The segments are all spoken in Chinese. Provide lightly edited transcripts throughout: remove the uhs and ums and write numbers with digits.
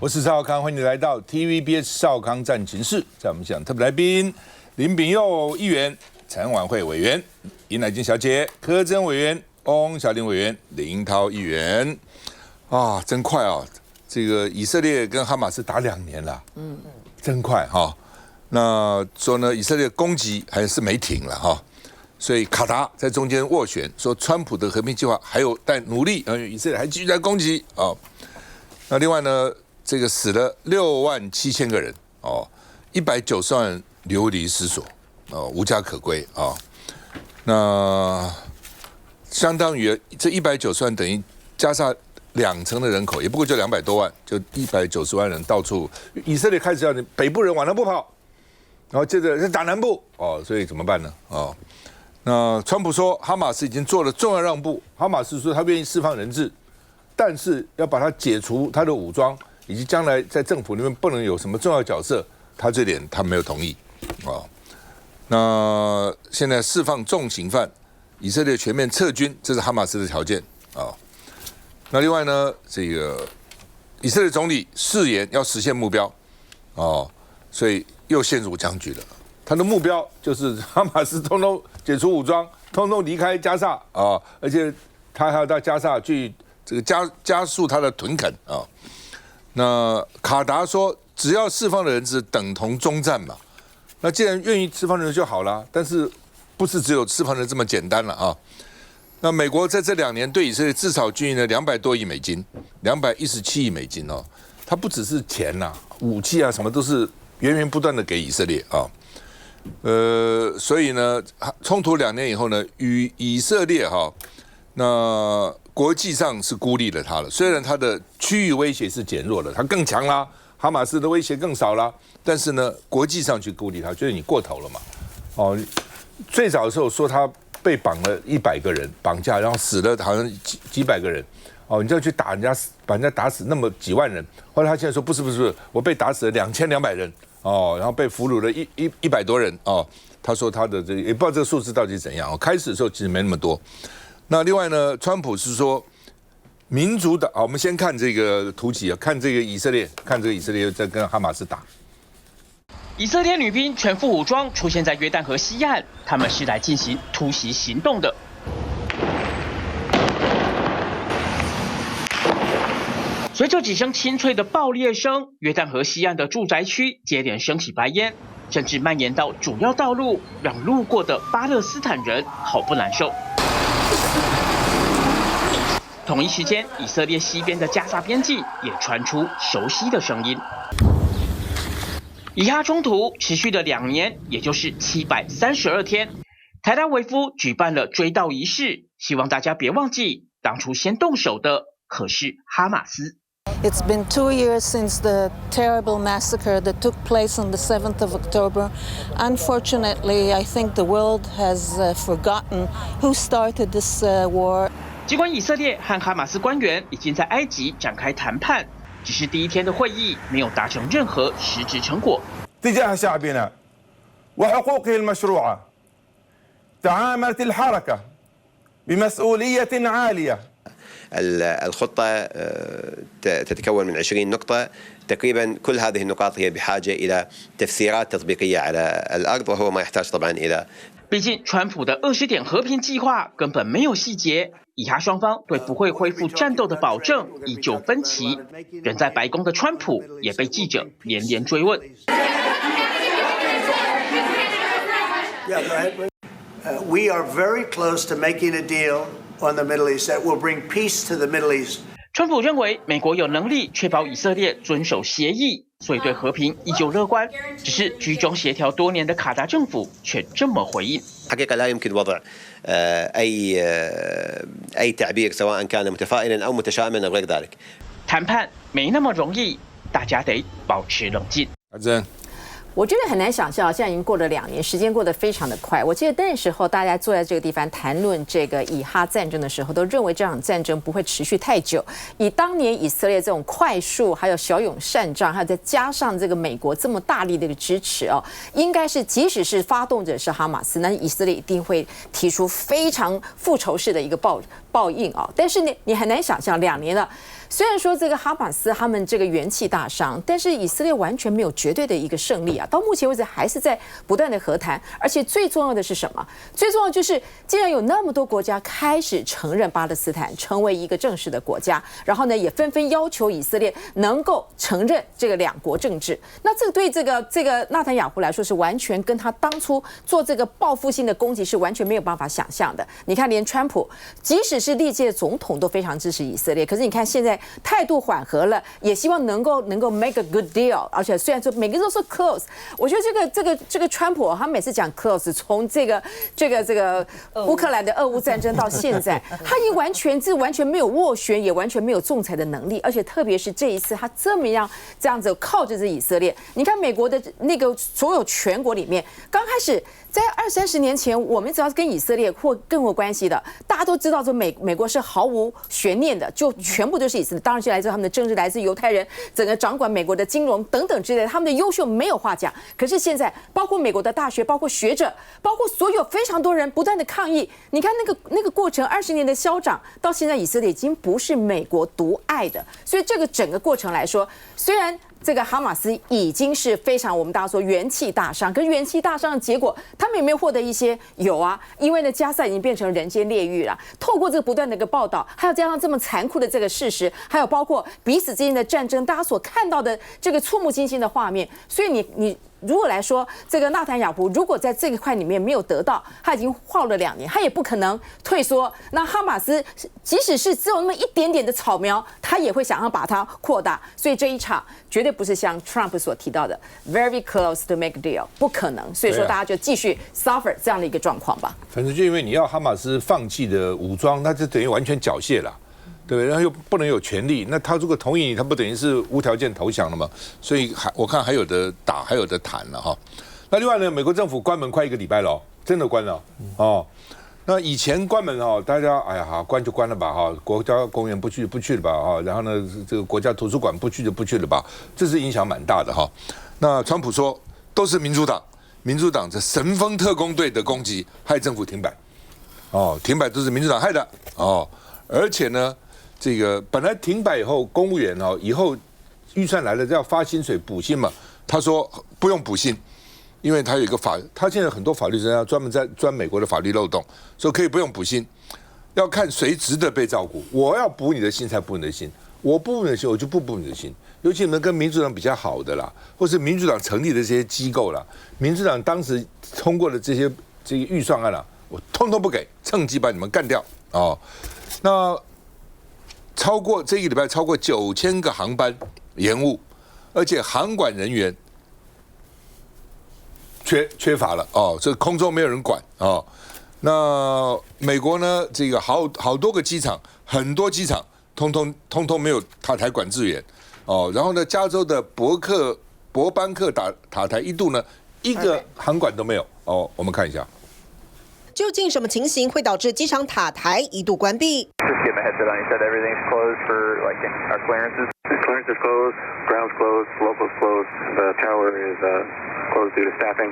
我是邵康，欢迎你来到 TVBS 邵康战情室。在我们现场特别来宾林秉佑议员、陈婉慧委员、尹乃菁小姐、柯曾委员、翁小玲委员、林涛议员。啊，真快啊！这个以色列跟哈马斯打2年了，真快哈。那说呢，以色列攻击还是没停了哈。所以卡达在中间斡旋，说川普的和平计划还有待努力，以色列还继续在攻击啊。那另外呢，这个死了67000个人哦，190万人流离失所哦，无家可归啊。那相当于这190万等于加上2成的人口，也不过就200多万，就190万人到处。以色列开始要你北部人往南部跑，然后接着是打南部哦，所以怎么办呢？哦。那川普说，哈马斯已经做了重要让步。哈马斯说他愿意释放人质，但是要把他解除他的武装，以及将来在政府里面不能有什么重要角色，他这点他没有同意啊。那现在释放重刑犯，以色列全面撤军，这是哈马斯的条件啊。那另外呢，这个以色列总理誓言要实现目标哦，所以又陷入僵局了。他的目标就是哈马斯通通解除武装，通通离开加萨啊，而且他还要到加萨去这个加速他的屯垦啊。那卡达说，只要释放的人质等同终战嘛。那既然愿意释放人就好了，但是不是只有释放人这么简单了啊？那美国在这2年对以色列至少军援了200多亿美金，217亿美金哦。它不只是钱呐、武器啊什么都是源源不断的给以色列啊。所以呢，冲突2年以后呢，与以色列那国际上是孤立了他了。虽然他的区域威胁是减弱了，他更强啦，哈马斯的威胁更少啦，但是呢，国际上去孤立他，觉得你过头了嘛。哦，最早的时候说他被绑了100个人，绑架然后死了好像几百个人。哦，你就要去打人家，把人家打死那么几万人。后来他现在说不是，我被打死了2200人。哦，然后被俘虏了100多人哦。他说他的这个也不知道这个数字到底是怎样哦。开始的时候其实没那么多。那另外呢，川普是说民主党我们先看这个图集啊，看这个以色列在跟哈马斯打。以色列女兵全副武装出现在约旦河西岸，他们是来进行突袭行动的。随着几声清脆的爆裂声，约旦河西岸的住宅区接连升起白烟，甚至蔓延到主要道路，让路过的巴勒斯坦人好不难受。同一时间，以色列西边的加沙边境也传出熟悉的声音。以哈冲突持续了2年，也就是732天。台拉维夫举办了追悼仪式，希望大家别忘记，当初先动手的可是哈马斯。It's been 2 years since the terrible massacre that took place on the 7th of October. Unfortunately, I think the world has forgotten who started this war. 尽管以色列和哈马斯官员已经在埃及展开谈判，只是第1天的会议没有达成任何实质成果。تجاه شعبنا وحقوقه المشروعة تعاملت الحركة بمسؤولية عالية. الخطة تتكون من 20 نقطة، تقريبا كل هذه النقاط هي بحاجة إلى تفسيرات تطبيقية على الأرض وهو ما يحتاج طبعا إلى 毕竟，川普的20点和平计划根本没有细节，以哈双方对不会恢复战斗的保证依旧分歧。人在白宫的川普也被记者连连追问。We are very close to making a deal on the Middle East that will bring peace to the Middle East. 川普认为美国有能力确保以色列遵守协议，所以对和平依旧乐观。只是居中协调多年的卡达政府却这么回应。حقيقة لا يمكن وضع أي تعبير سواء كان متفائلا أو متشائما أو غير ذلك. 谈判没那么容易，大家得保持冷静。阿珍。我觉得很难想象，现在已经过了2年，时间过得非常的快。我记得那时候大家坐在这个地方谈论这个以哈战争的时候，都认为这场战争不会持续太久。以当年以色列这种快速，还有骁勇善战，还有再加上这个美国这么大力的一个支持哦，应该是即使是发动者是哈马斯，那以色列一定会提出非常复仇式的一个报应啊。但是呢，你很难想象2年了。虽然说这个哈马斯他们这个元气大伤，但是以色列完全没有绝对的一个胜利啊！到目前为止还是在不断的和谈，而且最重要的是什么？最重要就是，既然有那么多国家开始承认巴勒斯坦成为一个正式的国家，然后呢，也纷纷要求以色列能够承认这个两国政治。那这个对这个纳坦雅胡来说是完全跟他当初做这个报复性的攻击是完全没有办法想象的。你看，连川普即使是历届总统都非常支持以色列，可是你看现在态度缓和了，也希望能够 make a good deal。而且虽然说每个人都说 close， 我觉得这个川普他每次讲 close， 从这个乌克兰的俄乌战争到现在，他已经完全没有斡旋，也完全没有仲裁的能力。而且特别是这一次，他这样子靠着以色列，你看美国的那个所有全国里面，刚开始在20-30年前，我们只要是跟以色列或更有关系的，大家都知道说美国是毫无悬念的，就全部都是以色列。当然，就来自他们的政治，来自犹太人，整个掌管美国的金融等等之类的，他们的优秀没有话讲。可是现在，包括美国的大学，包括学者，包括所有非常多人不断的抗议。你看那个过程，20年的消长，到现在以色列已经不是美国独爱的。所以这个整个过程来说，虽然这个哈马斯已经是非常我们大家说元气大伤，可是元气大伤的结果，他们有没有获得一些？有啊，因为呢，加萨已经变成人间炼狱了。透过这个不断的一个报道，还有加上这么残酷的这个事实，还有包括彼此之间的战争，大家所看到的这个触目惊心的画面，所以你。如果来说，这个纳坦雅胡如果在这一块里面没有得到，他已经耗了2年，他也不可能退缩。那哈马斯即使是只有那么一点点的草苗，他也会想要把它扩大。所以这一场绝对不是像 Trump 所提到的 very close to make a deal， 不可能。所以说大家就继续 suffer 这样的一个状况吧。反正就因为你要哈马斯放弃的武装，那就等于完全缴械了。对不对？然后又不能有权利，那他如果同意你，他不等于是无条件投降了吗？所以我看还有的打，还有的谈了哈。那另外呢，美国政府关门快1个礼拜了，真的关了哦。那以前关门哈，大家哎呀好关就关了吧哈，国家公园不去了吧哈，然后呢这个国家图书馆不去就不去了吧，这是影响蛮大的哈。那川普说都是民主党这神风特工队的攻击，害政府停摆，停摆都是民主党害的哦，而且呢。这个本来停摆以后，公务员以后预算来了要发薪水补薪嘛，他说不用补薪，因为他有一个他现在很多法律人要专门在钻美国的法律漏洞，所以可以不用补薪，要看谁值得被照顾，我要补你的薪才补你的薪，我不补你的薪我就不补你的薪，尤其你们跟民主党比较好的啦，或是民主党成立的这些机构啦，民主党当时通过的这个预算案啦，我通通不给，趁机把你们干掉哦，那。这一个礼拜超过9000个航班延误，而且航管人员缺乏了哦，这空中没有人管哦。那美国呢？这个好多个机场，很多机场通通没有塔台管制员哦。然后呢，加州的伯班克塔台一度呢一个航管都没有哦。我们看一下，究竟什么情形会导致机场塔台一度关闭？ Get my headset on. You said everything's closed for like our clearances. Clearance is closed. Ground's closed. Local's closed. The tower is closed due to staffing.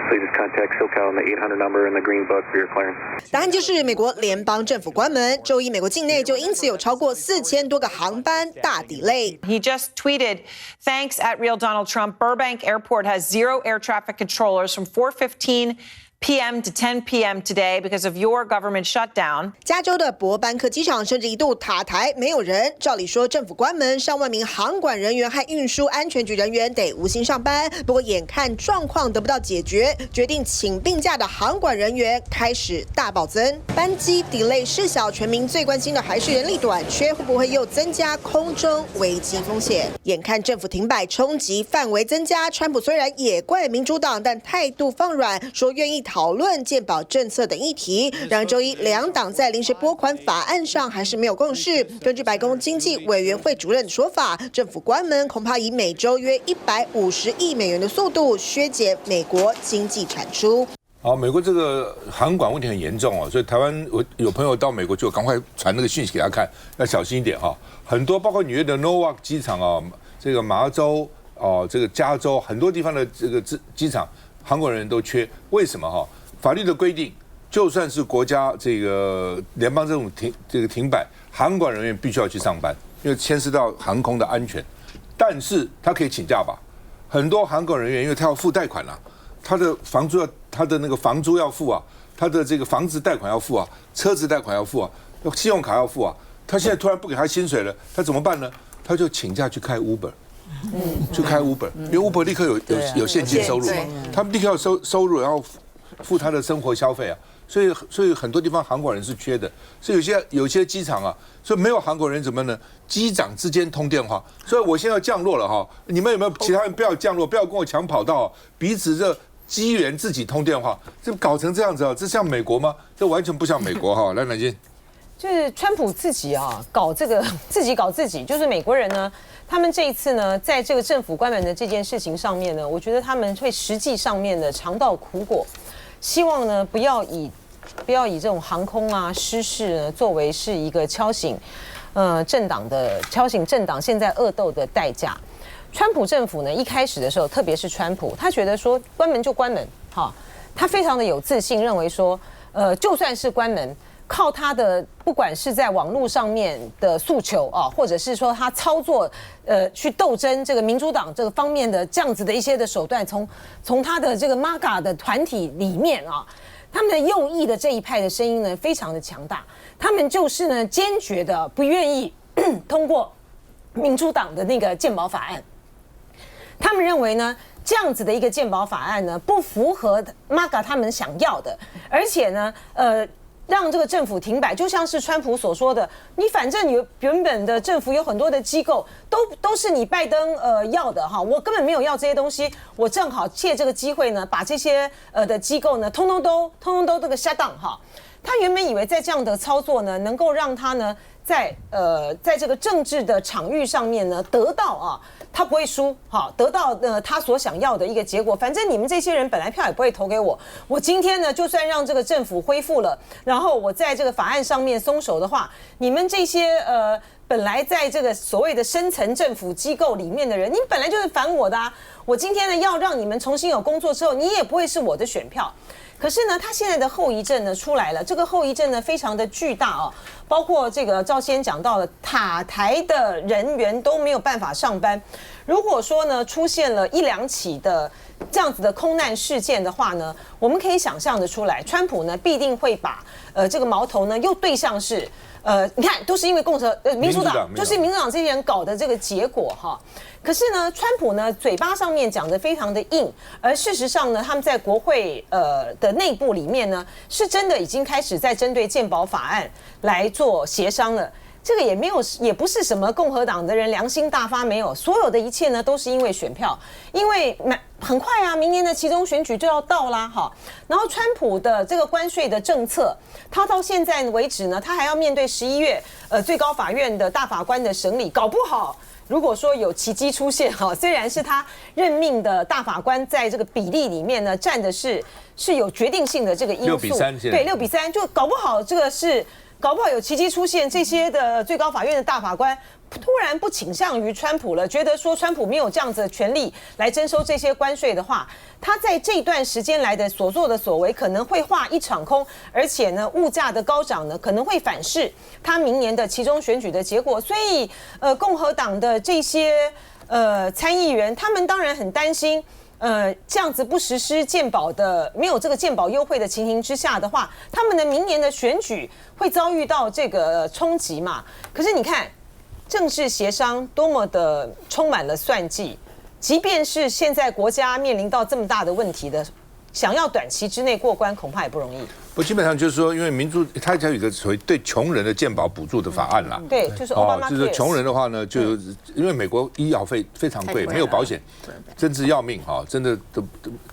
Please just contact SoCal on the 800 number in the green book for your clearance. 答案就是美国联邦政府关门。周一，美国境内就因此有超过4000多个航班大delay。He just tweeted, "Thanks at real Donald Trump. Burbank Airport has 0 air traffic controllers from 4:15." p.m. to 10 p.m. today because of your government shutdown. 加州的伯班克机场甚至一度塔台没有人。照理说，政府关门，上万名航管人员和运输安全局人员得无薪上班。不过，眼看状况得不到解决，决定请病假的航管人员开始大暴增，班机 delay 事小，全民最关心的还是人力短缺，会不会又增加空中危机风险？眼看政府停摆，冲击范围增加，川普虽然也怪民主党，但态度放软，说愿意讨论健保政策等议题。然而周一，两党在临时拨款法案上还是没有共识。根据白宫经济委员会主任的说法，政府关门恐怕以每周约150亿美元的速度削减美国经济产出。好，美国这个航管问题很严重哦，所以台湾我有朋友到美国就赶快传那个讯息给他看，要小心一点哈。很多包括纽约的 Newark 机场哦，这个麻州哦，这个加州很多地方的这个机场。航管人员都缺，为什么哈？法律的规定，就算是国家这个联邦政府停摆，航管人员必须要去上班，因为牵涉到航空的安全。但是他可以请假吧？很多航管人员，因为他要付贷款啊，他的房租要付啊，他的这个房子贷款要付啊，车子贷款要付啊，信用卡要付啊。他现在突然不给他薪水了，他怎么办呢？他就请假去开 Uber。去开 Uber， 因为 Uber 立刻有现金收入嘛，他们立刻要收入，然后付他的生活消费啊，所以很多地方航管人是缺的，所以有些机场啊，所以没有航管人怎么呢？机长之间通电话，所以我现在要降落了哈，你们有没有其他人不要降落，不要跟我抢跑道，彼此这机员自己通电话，这搞成这样子啊，这像美国吗？这完全不像美国哈，来南京。就是川普自己啊，搞这个自己搞自己，就是美国人呢，他们这一次呢，在这个政府关门的这件事情上面呢，我觉得他们会实际上面的尝到苦果，希望呢不要以这种航空啊失事呢作为是一个敲醒政党现在恶斗的代价。川普政府呢一开始的时候，特别是川普，他觉得说关门就关门，哈，他非常的有自信，认为说就算是关门。靠他的不管是在网络上面的诉求啊，或者是说他操作去斗争这个民主党这个方面的这样子的一些的手段，从他的这个 MAGA 的团体里面啊，他们的右翼的这一派的声音呢非常的强大，他们就是呢坚决的不愿意通过民主党的那个健保法案，他们认为呢。这样子的一个健保法案呢，不符合 MAGA 他们想要的，而且呢，让这个政府停摆，就像是川普所说的，你反正你原本的政府有很多的机构，都是你拜登要的哈，我根本没有要这些东西，我正好借这个机会呢，把这些的机构呢，通通都这个 shut down 哈。他原本以为在这样的操作呢，能够让他呢，在这个政治的场域上面呢，得到啊。他不会输，好，得到他所想要的一个结果。反正你们这些人本来票也不会投给我，我今天呢，就算让这个政府恢复了，然后我在这个法案上面松手的话，你们这些本来在这个所谓的深层政府机构里面的人，你本来就是反我的啊。我今天呢要让你们重新有工作之后，你也不会是我的选票。可是呢，他现在的后遗症呢出来了，这个后遗症呢非常的巨大哦，包括这个赵先讲到了塔台的人员都没有办法上班。如果说呢出现了一两起的这样子的空难事件的话呢，我们可以想象的出来，川普呢必定会把这个矛头呢又对向是你看都是因为民主党就是民主党这些人搞的这个结果哈。可是呢，川普呢嘴巴上面讲的非常的硬，而事实上呢，他们在国会的内部里面呢，是真的已经开始在针对健保法案来做协商了。这个也不是什么共和党的人良心大发，没有，所有的一切呢都是因为选票，因为很快啊，明年的期中选举就要到啦，哈。然后川普的这个关税的政策，他到现在为止呢，他还要面对11月最高法院的大法官的审理，搞不好。如果说有奇迹出现哈，虽然是他任命的大法官在这个比例里面呢占的是有决定性的这个因素，6-3，对6-3，就搞不好有奇迹出现，这些的最高法院的大法官突然不倾向于川普了，觉得说川普没有这样子的权利来征收这些关税的话，他在这段时间来的所作的所为可能会画一场空，而且呢，物价的高涨呢可能会反噬他明年的期中选举的结果，所以共和党的这些参议员，他们当然很担心。这样子不实施健保的，没有这个健保优惠的情形之下的话，他们的明年的选举会遭遇到这个冲击嘛？可是你看，政治协商多么的充满了算计，即便是现在国家面临到这么大的问题的，想要短期之内过关，恐怕也不容易。我基本上就是说，因为民主它有一个所谓对穷人的健保补助的法案啦，对，就是奥巴马。就是穷人的话呢，就因为美国医药费非常贵，没有保险，真是要命哈！真的都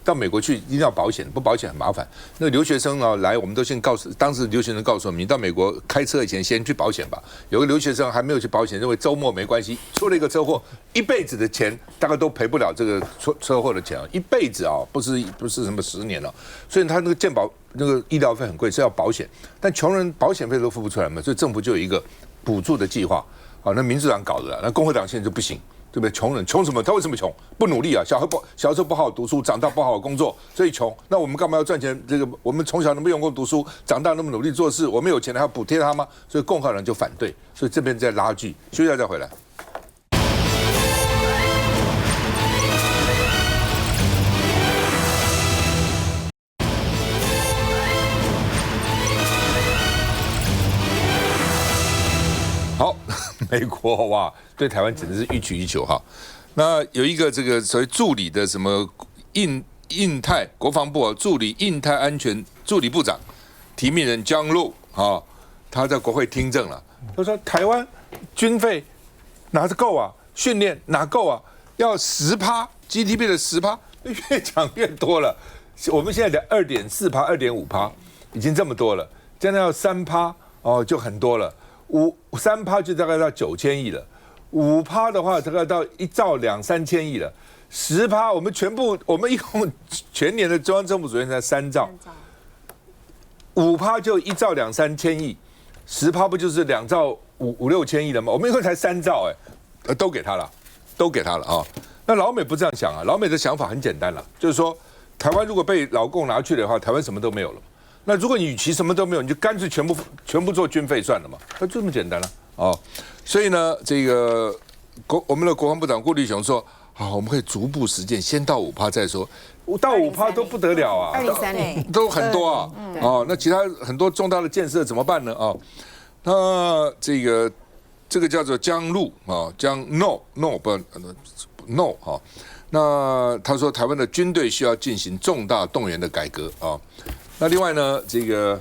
到美国去一定要保险，不保险很麻烦。那留学生呢来，我们都先告诉当时留学生告诉我们，你到美国开车以前先去保险吧。有个留学生还没有去保险，认为周末没关系，出了一个车祸，一辈子的钱大概都赔不了这个车祸的钱啊，一辈子啊，不是什么10年了，所以他那个健保。那个医疗费很贵，是要保险，但穷人保险费都付不出来嘛，所以政府就有一个补助的计划。好，那民主党搞的，那共和党现在就不行，对不对？穷人穷什么？他为什么穷？不努力啊！小时候不好好读书，长大不好好工作，所以穷。那我们干嘛要赚钱？这个我们从小那么用功读书，长大那么努力做事，我们有钱了还要补贴他吗？所以共和党就反对，所以这边在拉锯。休息一下再回来。好，美国哇，对台湾简直是予取予求哈。那有一个这个所谓助理的什么印太国防部助理印太安全助理部长提名人江路啊，他在国会听证了。他说台湾军费哪够啊，训练哪够啊，要10%。GDP 的10%，越讲越多了。我们现在的2.4%、2.5%已经这么多了，将来要3%哦，就很多了。3%就大概到9000亿了，5%的话大概到1兆2-3千亿了，10%我们一共全年的中央政府主任才3兆，5%就1兆2-3千亿，10%不就是2兆5-6千亿了吗？我们一共才3兆都给他了啊。那老美不这样想啊，老美的想法很简单了，就是说台湾如果被老共拿去的话，台湾什么都没有了。那如果你与其什么都没有，你就干脆全部做军费算了嘛，那就这么简单了哦。所以呢，这个我们的国防部长顾立雄说，好，我们可以逐步实践，先到5%再说，到5%都不得了啊，2030都很多啊，哦，那其他很多重大的建设怎么办呢？哦，那这个叫做江路啊，江 no 哈。那他说，台湾的军队需要进行重大动员的改革啊。那另外呢，这个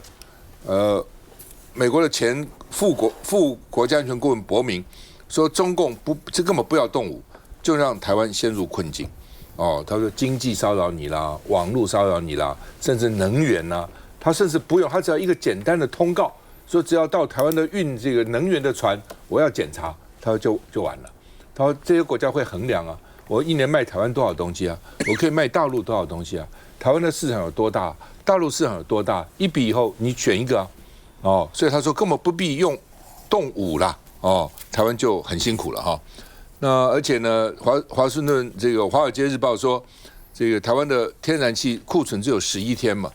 美国的前副国家安全顾问伯明说，中共这根本不要动武，就让台湾陷入困境。哦，他说经济骚扰你啦，网络骚扰你啦，甚至能源啦，他甚至不用，他只要一个简单的通告，说只要到台湾的运这个能源的船，我要检查，他就完了。他说这些国家会衡量啊，我一年卖台湾多少东西啊，我可以卖大陆多少东西啊，台湾的市场有多大？大陆市场有多大？一比以后你选一个啊，哦，所以他说根本不必用动武啦，哦，台湾就很辛苦了哈。那而且呢，华盛顿这个《华尔街日报》说，这个台湾的天然气库存只有11天嘛，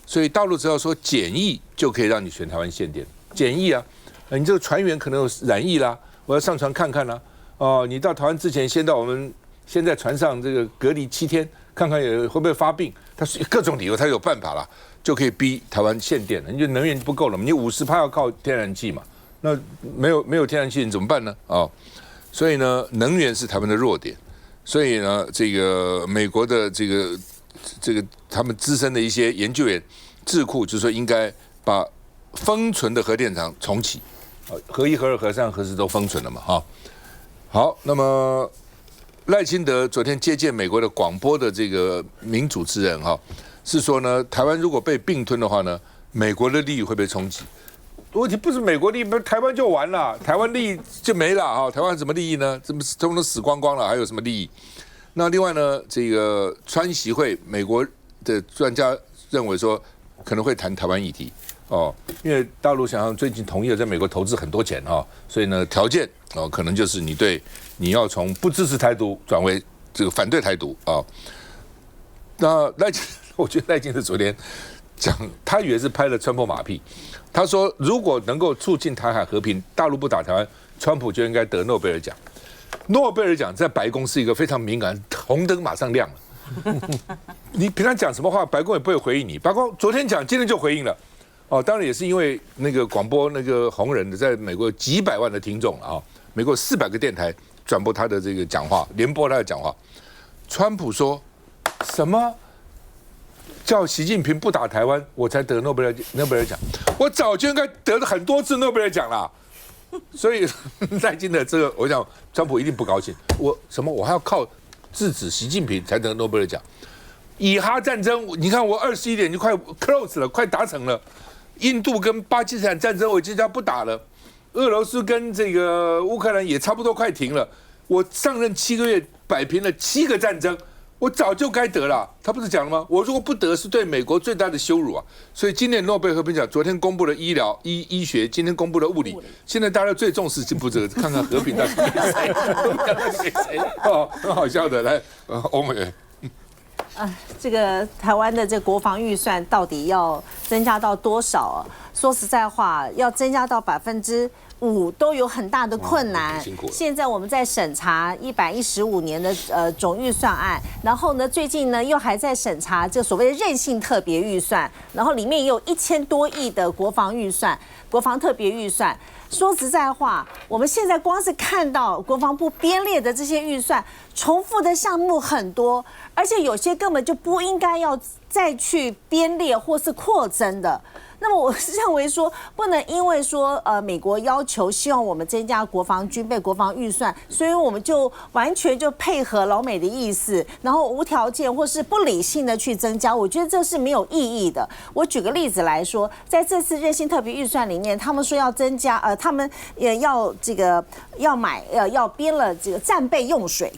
所以大陆只要说检疫就可以让你全台湾限电，检疫啊，你这个船员可能有染疫啦，我要上船看看啦，哦，你到台湾之前先到我们先在船上这个隔离7天。看看会不会发病，他是各种理由，他有办法了，就可以逼台湾限电了。你就能源不够了嘛，你50%要靠天然气嘛，那没有天然气你怎么办呢？哦，所以呢，能源是台湾的弱点，所以呢，这个美国的这个他们资深的一些研究员智库就说应该把封存的核电厂重启，核1、核2、核3、核4都封存了嘛，哈。好，那么。赖清德昨天接见美国的广播的这个名主持人哈，是说呢，台湾如果被并吞的话呢，美国的利益会被冲击。问题不是美国利益，台湾就完了，台湾利益就没了啊！台湾什么利益呢？这么通通死光光了，还有什么利益？那另外呢，这个川习会美国的专家认为说，可能会谈台湾议题哦，因为大陆想要最近同意了在美国投资很多钱啊，所以呢，条件哦，可能就是你要从不支持台独转为这个反对台独啊。那我觉得赖清德昨天讲，他以为是拍了川普马屁。他说，如果能够促进台海和平，大陆不打台湾，川普就应该得诺贝尔奖。诺贝尔奖在白宫是一个非常敏感，红灯马上亮了。你平常讲什么话，白宫也不会回应你。白宫昨天讲，今天就回应了。哦，当然也是因为那个广播那个红人的，在美国有几百万的听众了啊，美国400个电台转播他的这个讲话，联播他的讲话。川普说什么叫习近平不打台湾，我才得诺贝尔奖，我早就应该得了很多次诺贝尔奖了。所以赖清德这个，我想川普一定不高兴。我还要靠制止习近平才得诺贝尔奖。以哈战争，你看我21点就快 close 了，快达成了。印度跟巴基斯坦战争我已经不打了，俄罗斯跟这个乌克兰也差不多快停了。我上任7个月摆平了7个战争，我早就该得了。他不是讲了吗？我如果不得，是对美国最大的羞辱啊！所以今年诺贝尔和平奖，昨天公布了医学，今天公布了物理，现在大家最重视进步这个，看看和平到底给谁，给谁哦，很好笑的。来，欧美。这个台湾的这国防预算到底要增加到多少？说实在话，要增加到5%都有很大的困难。现在我们在审查115年的总预算案，然后呢，最近呢又还在审查这所谓的韧性特别预算，然后里面也有1000多亿的国防预算、国防特别预算。说实在话，我们现在光是看到国防部编列的这些预算，重复的项目很多，而且有些根本就不应该要再去编列或是扩增的。那么我是认为说，不能因为说美国要求希望我们增加国防军备、国防预算，所以我们就完全就配合老美的意思，然后无条件或是不理性的去增加，我觉得这是没有意义的。我举个例子来说，在这次韧性特别预算里面，他们说要增加他们也要要编了这个战备用水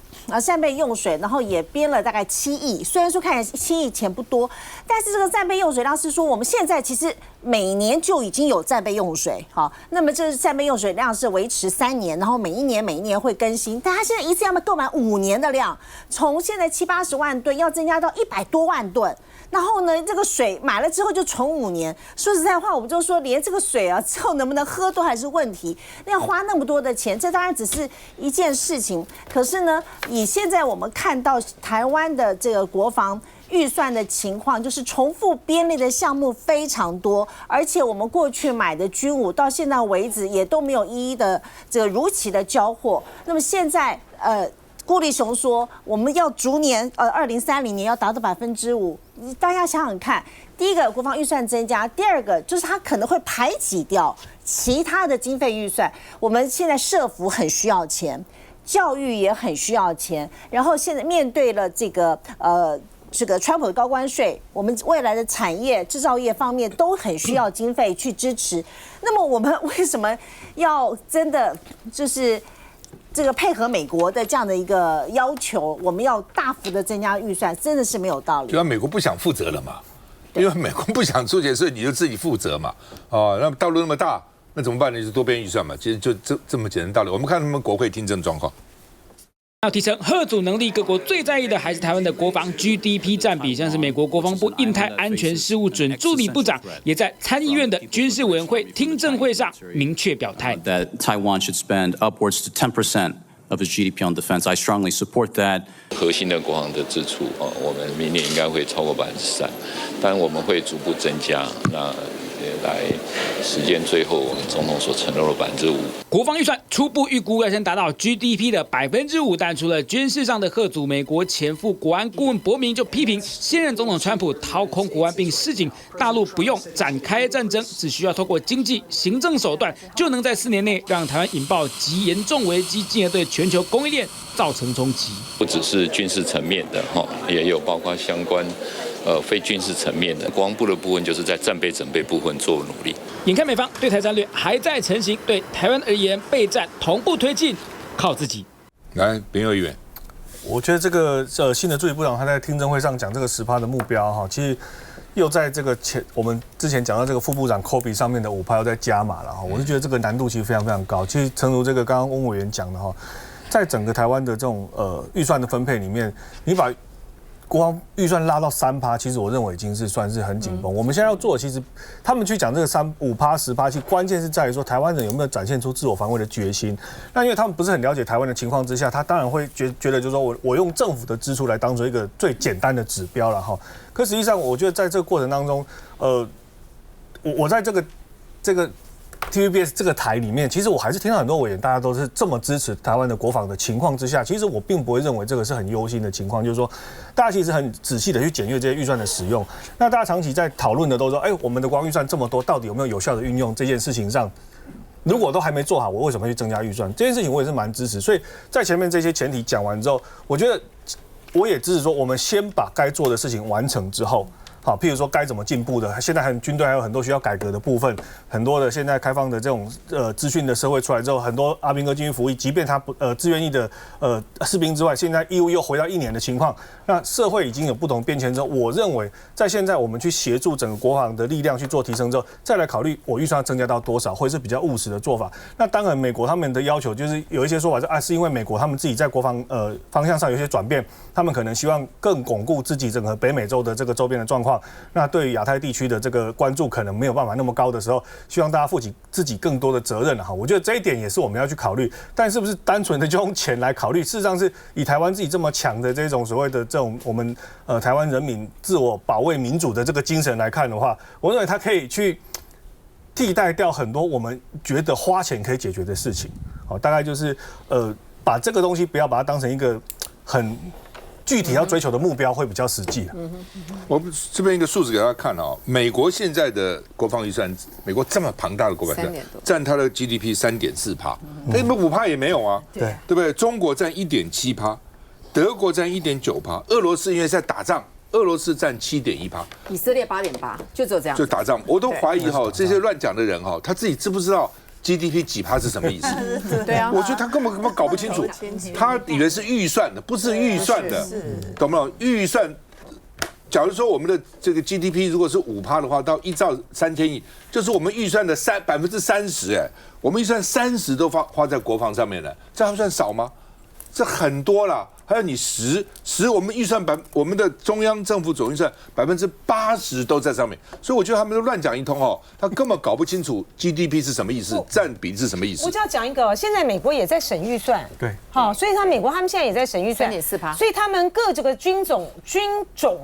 战备用水，然后也编了大概7亿，虽然说看起来7亿钱不多，但是这个战备用水量是说我们现在其实每年就已经有战备用水，好，那么这战备用水量是维持3年，然后每一年会更新，但它现在一次要购买5年的量，从现在70-80万吨要增加到100多万吨。然后呢，这个水买了之后就存5年。说实在话，我们就说连这个水啊，之后能不能喝都还是问题。那要花那么多的钱，这当然只是一件事情。可是呢，以现在我们看到台湾的这个国防预算的情况，就是重复编列的项目非常多，而且我们过去买的军武到现在为止也都没有一一的这个如期的交货。那么现在顾立雄说，我们要逐年2030年要达到5%，大家想想看，第一个国防预算增加，第二个就是它可能会排挤掉其他的经费预算。我们现在社福很需要钱，教育也很需要钱，然后现在面对了这个川普的高关税，我们未来的产业制造业方面都很需要经费去支持。那么我们为什么要真的就是这个配合美国的这样的一个要求，我们要大幅的增加预算，真的是没有道理。就要美国不想负责了嘛，因为美国不想出钱，所以你就自己负责嘛。哦，那道路那么大，那怎么办呢？就多编预算嘛。其实就这么简单道理。我们看他们国会听证状况。要提升嚇阻能力，各国最在意的还是台湾的国防 GDP 占比。像是美国国防部印太安全事务准助理部长，也在参议院的军事委员会听证会上明确表态。That Taiwan should spend upwards to 10% of its GDP on defense. I strongly support that. 核心的国防的支出我们明年应该会超过3%，但我们会逐步增加。那来实践最后我们总统所承诺的5%。国防预算初步预估要先达到 GDP 的5%，但除了军事上的嚇阻，美国前副国安顾问伯明就批评现任总统川普掏空国安，并示警大陆不用展开战争，只需要透过经济、行政手段，就能在4年内让台湾引爆极严重危机，进而对全球供应链造成冲击。不只是军事层面的也有包括相关非军事层面的国防部的部分，就是在战备整备部分做努力。眼看美方对台战略还在成型，对台湾而言备战同步推进，靠自己。来，林右议员，我觉得这个新的助理部长他在听证会上讲这个10%的目标哈，其实又在这个我们之前讲到这个副部长 Kobe 上面的5%又在加码了哈，我就觉得这个难度其实非常非常高。其实诚如这个刚刚翁委员讲的哈，在整个台湾的这种预算的分配里面，你把国防预算拉到3%，其实我认为已经是算是很紧绷。我们现在要做的，其实他们去讲这个5%、10%，其实关键是在于说台湾人有没有展现出自我防卫的决心。那因为他们不是很了解台湾的情况之下，他当然会觉得就是说我用政府的支出来当做一个最简单的指标了哈。可实际上，我觉得在这个过程当中，我在这个TVBS 这个台里面，其实我还是听到很多委员，大家都是这么支持台湾的国防的情况之下，其实我并不会认为这个是很忧心的情况，就是说，大家其实很仔细的去检阅这些预算的使用。那大家长期在讨论的都说，我们的国防预算这么多，到底有没有有效的运用这件事情上，如果都还没做好，我为什么会去增加预算？这件事情我也是蛮支持。所以在前面这些前提讲完之后，我觉得我也支持说，我们先把该做的事情完成之后。好，譬如说该怎么进步的，现在军队还有很多需要改革的部分，很多的现在开放的这种资讯的社会出来之后，很多阿兵哥进去服役，即便他不自愿役的士兵之外，现在义务又回到1年的情况，那社会已经有不同变迁之后，我认为在现在我们去协助整个国防的力量去做提升之后，再来考虑我预算要增加到多少，会是比较务实的做法。那当然，美国他们的要求就是有一些说法是因为美国他们自己在国防方向上有一些转变，他们可能希望更巩固自己整个北美洲的这个周边的状况。那对于亚太地区的这个关注可能没有办法那么高的时候，希望大家负起自己更多的责任哈。我觉得这一点也是我们要去考虑，但是不是单纯的就用钱来考虑？事实上是以台湾自己这么强的这种所谓的这种我们台湾人民自我保卫民主的这个精神来看的话，我认为它可以去替代掉很多我们觉得花钱可以解决的事情。好，大概就是把这个东西不要把它当成一个很具体要追求的目标，会比较实际。我们这边一个数字给大家看哦，美国现在的国防预算，美国这么庞大的国防预算，占它的 GDP 3.4%，那么5%也没有啊，对不对？中国占1.7%，德国占1.9%，俄罗斯因为在打仗，俄罗斯占7.1%，以色列8.8%，就只有这样，就打仗。我都怀疑哈，这些乱讲的人哈，他自己知不知道？GDP 几%是什么意思？对啊，我觉得他根本搞不清楚，他以为是预算的，不是预算的，懂不懂？预算，假如说我们的这个 GDP 如果是5%的话，到1兆3000亿，就是我们预算的30%，哎，我们预算30%都花在国防上面了，这还算少吗？这很多啦。还有你10，我们预算我们的中央政府总预算80%都在上面，所以我觉得他们都乱讲一通哦，他根本搞不清楚 GDP 是什么意思，占比是什么意思。我就要讲一个，现在美国也在审预算，对，好，所以美国他们现在也在审预算3.4%，所以他们各这个军种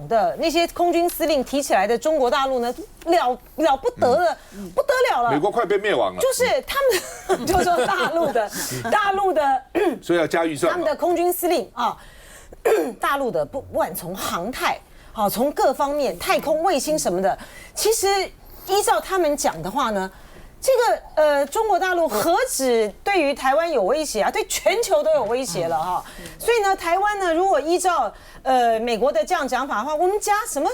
的那些空军司令提起来的中国大陆呢，了不得了，不得了了，美国快被灭亡了，就是他们就说大陆的，所以要加预算，他们的空军司令啊。大陆的不管从航太，好从各方面太空卫星什么的，其实依照他们讲的话呢，这个中国大陆何止对于台湾有威胁啊，对全球都有威胁了哈。所以呢，台湾呢，如果依照美国的这样讲法的话，我们加什么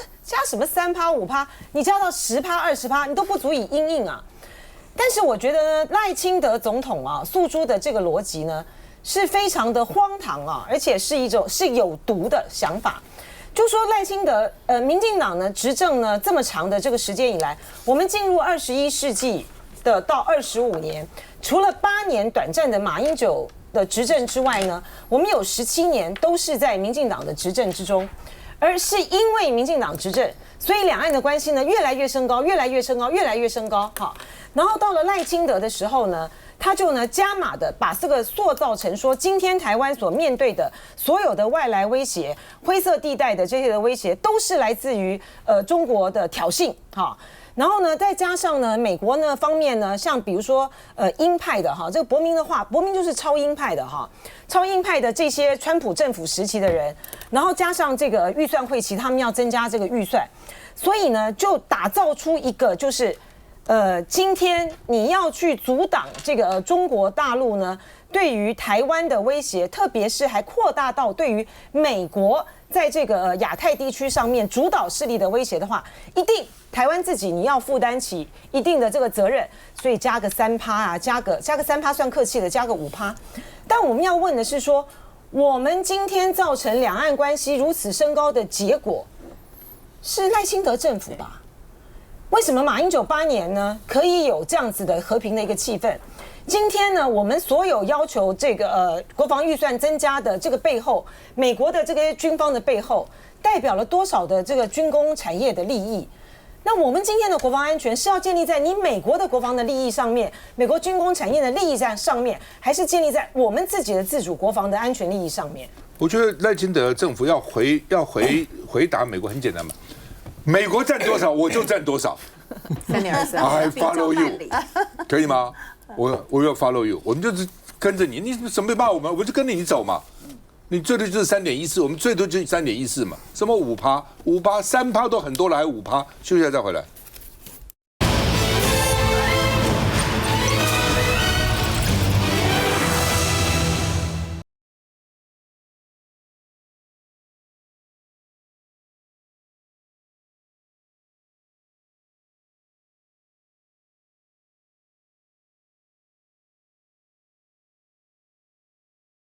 3%、5%，你加到10%、20%，你都不足以因应啊。但是我觉得呢，赖清德总统啊诉诸的这个逻辑呢，是非常的荒唐啊，而且是有毒的想法。就说赖清德，民进党呢执政呢这么长的这个时间以来，我们进入21世纪的到25年，除了8年短暂的马英九的执政之外呢，我们有17年都是在民进党的执政之中，而是因为民进党执政，所以两岸的关系呢越来越升高，越来越升高，越来越升高。好，然后到了赖清德的时候呢，他就呢加码的把这个塑造成说，今天台湾所面对的所有的外来威胁、灰色地带的这些的威胁，都是来自于中国的挑衅，哈。然后呢，再加上呢，美国呢方面呢，像比如说鹰派的哈，这个伯明的话，伯明就是超鹰派的哈，超鹰派的这些川普政府时期的人，然后加上这个预算会期，他们要增加这个预算，所以呢，就打造出一个就是。今天你要去阻挡这个中国大陆呢对于台湾的威胁，特别是还扩大到对于美国在这个亚太地区上面主导势力的威胁的话，一定台湾自己你要负担起一定的这个责任，所以加个3%啊，加个3%算客气的，加个5%。但我们要问的是说，我们今天造成两岸关系如此升高的结果，是赖清德政府吧？为什么马英九8年呢可以有这样子的和平的一个气氛？今天呢，我们所有要求这个国防预算增加的这个背后，美国的这个军方的背后，代表了多少的这个军工产业的利益？那我们今天的国防安全是要建立在你美国的国防的利益上面，美国军工产业的利益在上面，还是建立在我们自己的自主国防的安全利益上面？我觉得赖清德政府要回答美国很简单嘛。美国占多少，我就占多少。3.23 I follow you， 可以吗？我要 follow you， 我们就是跟着你，你什么骂我们，我就跟着你走嘛。你最多就是3.14，我们最多就是3.14嘛。什么5%、3%都很多了，还5%，休息一下再回来。